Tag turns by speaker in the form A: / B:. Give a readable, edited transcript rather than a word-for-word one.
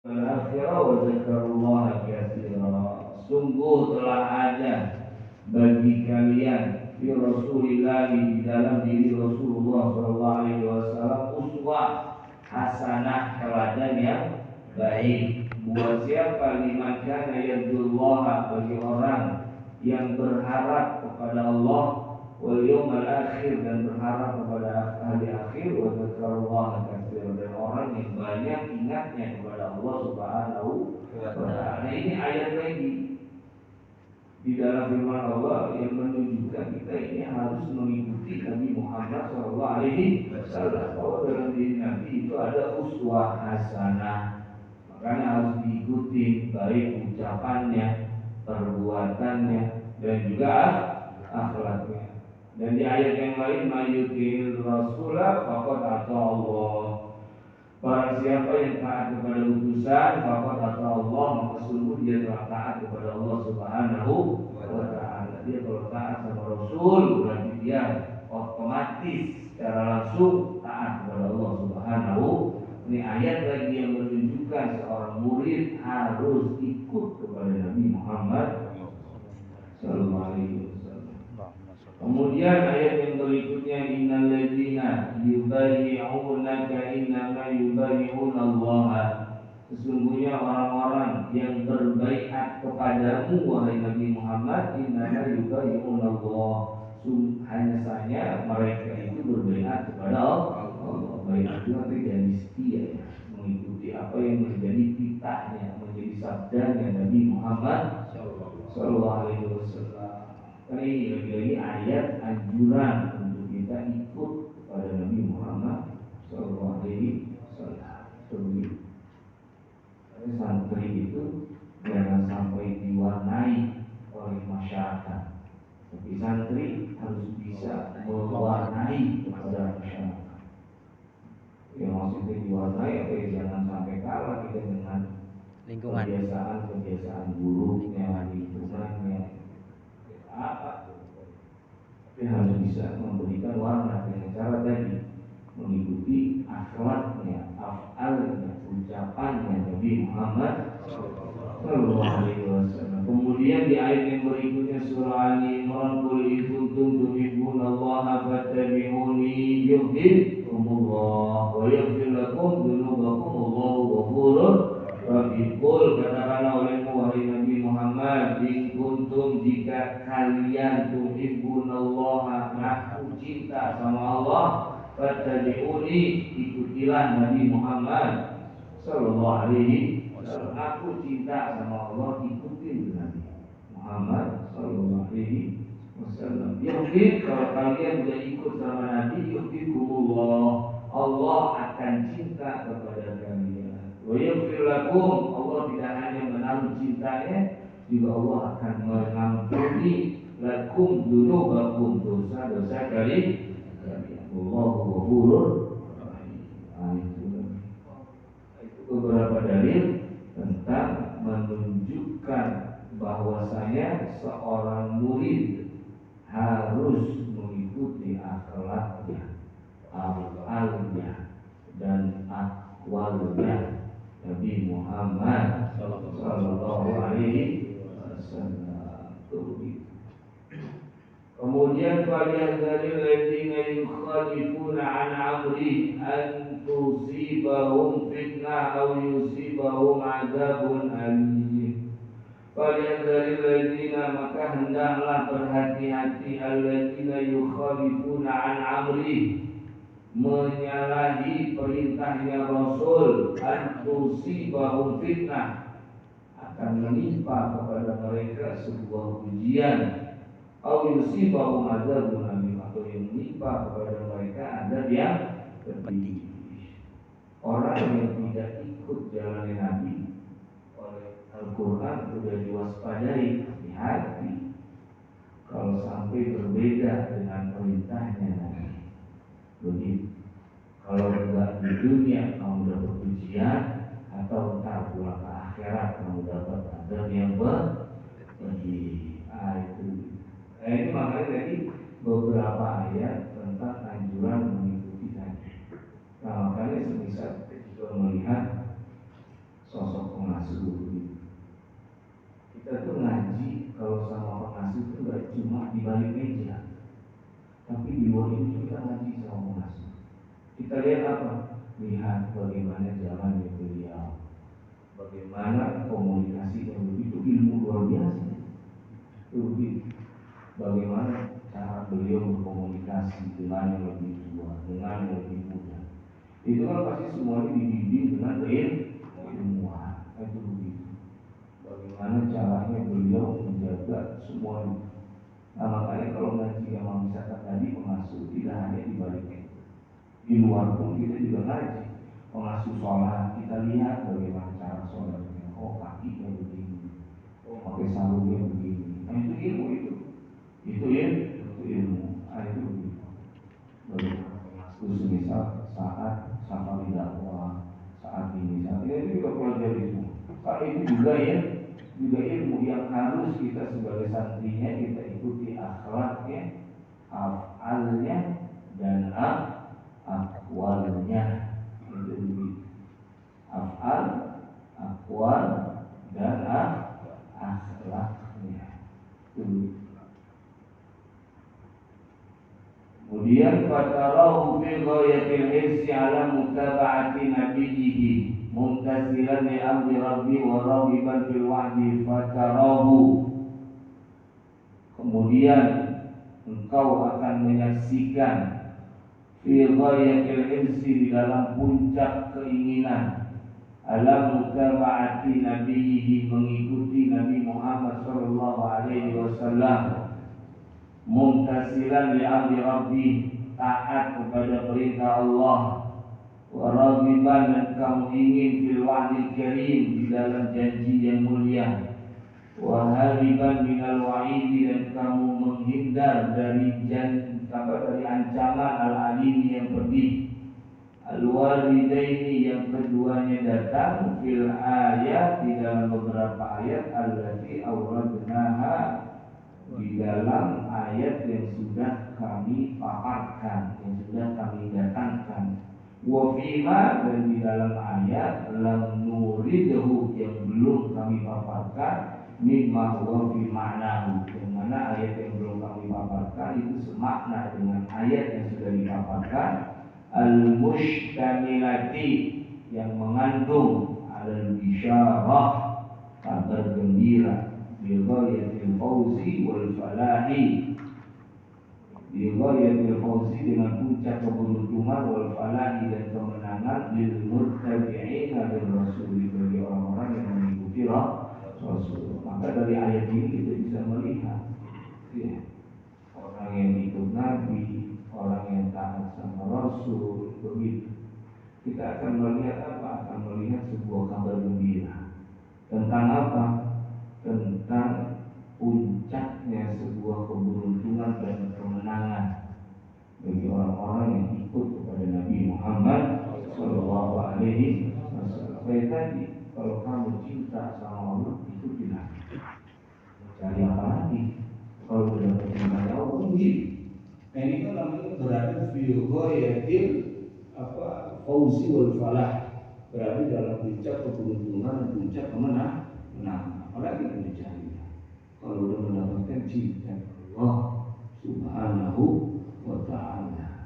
A: Al-akhirah wa zakarullaha katsira. Sungguh telah ada bagi kalian fi Rasulillah, di dalam diri Rasulullah sallallahu alaihi wasallam, uswah hasanah, teladan yang baik. Buat siapa? Liman kana yarjullaha, bagi orang yang berharap kepada Allah, wal yawmal akhir, dan berharap kepada hari akhir, wa dzakarallaha katsiran, dan orang yang banyak ingatnya kepada Allah Subhanahu wa taala. Ini ayat lagi di dalam firman Allah yang menunjukkan kita ini harus mengikuti Nabi Muhammad SAW. Bahwa dalam diri Nabi itu ada uswah hasanah, makanya harus diikuti, baik ucapannya, perbuatannya, dan juga akhlaknya. Dan di ayat yang lain, mayyutil rasulah faqad ata Allah. Barang siapa yang taat kepada utusan, faqad ata Allah, maka sungguh dia telah taat kepada Allah Subhanahu wa taala. Dia kalau taat sama Rasul, berarti dia otomatis secara langsung taat kepada Allah Subhanahu. Ini ayat lagi yang menunjukkan seorang murid harus ikut kepada Nabi Muhammad sallallahu alaihi wasallam. Kemudian ayat yang berikutnya, innal ladzina yubayyi'unaka innama yubayyi'una Allah. Sesungguhnya orang-orang yang berbaiat kepadamu wahai Nabi Muhammad, innama yubayyi'una Allah, hanya saja mereka itu berbaiat kepada Allah. Baiat itu artinya jadi setia, ya, mengikuti apa yang menjadi titahnya, menjadi sabdanya Nabi Muhammad sallallahu alaihi wasallam. Karena ini lagi-lagi ayat anjuran untuk kita ikut pada Nabi Muhammad sallallahu alaihi wasallam. Santri itu jangan sampai diwarnai oleh masyarakat, tapi santri harus bisa mewarnai kepada masyarakat. Yang maksudnya diwarnai apa ya? Jangan sampai kalah kita dengan lingkungan, kebiasaan buruknya, lingkungannya, apa? Tapi harus bisa memberikan warna dengan cara tadi, mengikuti akhlaknya, afalnya, ucapannya Nabi Muhammad sallallahu alaihi wasallam. Kemudian di ayat yang berikutnya surah Ali Imran, qul in kuntum tuhibbunallaha fattabi'uni yuhibbukumullah wa yaghfir lakum dzunubakum wallahu ghafurur rahim. Qul, katakanlah olehmu wahai Nabi Muhammad, in kuntum, jika kalian tuhibbunallaha, mengaku cinta sama Allah, fattabi'uni, ikutilah Nabi Muhammad sallallahu alaihi wasallam. Aku cinta sama Allah, ikutin Nabi Muhammad sallallahu alaihi wasallam. Yuhib, kalau kalian sudah ikut sama Nabi, yuhibbukumullah, Allah akan cinta kepada kalian. Wa yaghfir lakum, Allah tidak hanya menaruh cintanya, juga Allah akan mengampuni lakum dzunubakum, dosa-dosa kalian. Allahu ghafurur rahim. Itu beberapa dalil tentang menunjukkan bahwasanya seorang murid harus mengikuti akhlaknya, afalnya, dan akwalnya Nabi Muhammad sallallahu alaihi wasallam. Kemudian falyahdharil ladzina yukhalifuna an amri an tusibahum fitnah aw yusibahum adzabun alim. Falyahdharil ladzina, maka hendaklah berhati-hati, alladzina yukhalifuna an amri, menyalahi perintahnya Rasul, an tusibahum fitnah, akan menimpa kepada mereka sebuah ujian, au yusibahum adzabun alim, atau yang menimpa kepada mereka azab yang pedih. Orang yang tidak ikut jalan Nabi oleh Al-Quran sudah diwaspadai, hati-hati kalau sampai berbeda dengan perintahnya Nabi. Begitu. Kalau enggak di dunia kamu dapat ujian, atau entar pulang ke akhirat kamu dapat azab yang pedih. Itu. Ini makanya tadi beberapa ayat tentang anjuran mengikuti Nabi. Nah, makanya semisal kita juga melihat sosok pengasuh. Kita tuh ngaji kalau sama pengasuh itu nggak cuma di balik meja, tapi di luar itu kita ngaji sama pengasuh. Kita lihat apa? Lihat bagaimana jalannya beliau, bagaimana komunikasi yang begitu ilmu luar biasa. Itu begitu. Bagaimana cara beliau berkomunikasi dengan yang lebih tua, dengan yang lebih muda. Itu kan pasti semuanya dibimbing dengan ilmuwan. Itu begitu. Bagaimana caranya beliau menjaga semuanya. Nah, makanya kalau ngaji yang misalkan tadi pengasuh tidak hanya di balik itu, di luar pun kita juga ngaji. Pengasuh sholat kita lihat bagaimana cara sholatnya. Oh, kakinya begini, oh pakai sarungnya begini. Nah, itu ilmu itu ilmu. Nah, itu begitu. Bagaimana pengasuh semisal saat safari dakwah, saat ini itu juga pelajari semua. Kalau itu juga ilmu yang harus kita sebagai santrinya kita ikuti akhlaknya, afalnya dan akwalnya. Itu begitu. Afal, akwal dan akhlaknya. Itu. Kemudian fatarahu fi ghayatil hirsi ala mutaba'ati nabiyhi muntasilan li amri rabbi wa raghiban fil wa'di fatarahu. Kemudian engkau akan menyaksikan fi ghayatil hirsi di dalam puncak keinginan ala mutaba'ati nabiyhi mengikuti Nabi Muhammad sallallahu alaihi wasallam, muntasilan li amri rabbi taat kepada perintah Allah, wa raghiban dan kamu ingin fil wa'dil karim di dalam janji yang mulia, wa hariban minal wa'idi dan kamu menghindar dari ancaman al-alim yang pedih, al-walidaini yang keduanya datang fil ayat di dalam beberapa ayat allati awradnaha di dalam ayat yang sudah kami paparkan, yang sudah kami datangkan. Wa fima dan di dalam ayat lam nuridhu yang belum kami paparkan, mimma huwa fi ma'nahu, yang mana ayat yang belum kami paparkan itu semakna dengan ayat yang sudah dipaparkan, al-mustamilati yang mengandung al-bisyarah kabar gembira, bighayatil fauzi wal falahi, bighayatil fauzi dengan puncak keberuntungan, wal falahi dan kemenangan, lil muttabi'ina lir rasul bagi orang-orang yang mengikuti Rasul. Maka dari ayat ini kita bisa melihat ya, orang yang ikut Nabi, orang yang taat sama Rasul, begitu. Kita akan melihat apa? Akan melihat sebuah kabar gembira tentang apa? Tentang puncaknya sebuah keberuntungan dan kemenangan bagi orang-orang yang ikut kepada Nabi Muhammad Sallallahu Alaihi Wasallam. Kayak tadi, kalau kamu cinta sama Allah, ikutilah. Cari apa lagi? Kalau sudah mencintai Allah, begitu. Nah, ini kan namanya berada fi ghayatil fauzi wal falah, berada dalam puncak keberuntungan, puncak kemenangan. Apalagi yang dicari kalau sudah mendapatkan cinta Allah Subhanahu wa ta'ala.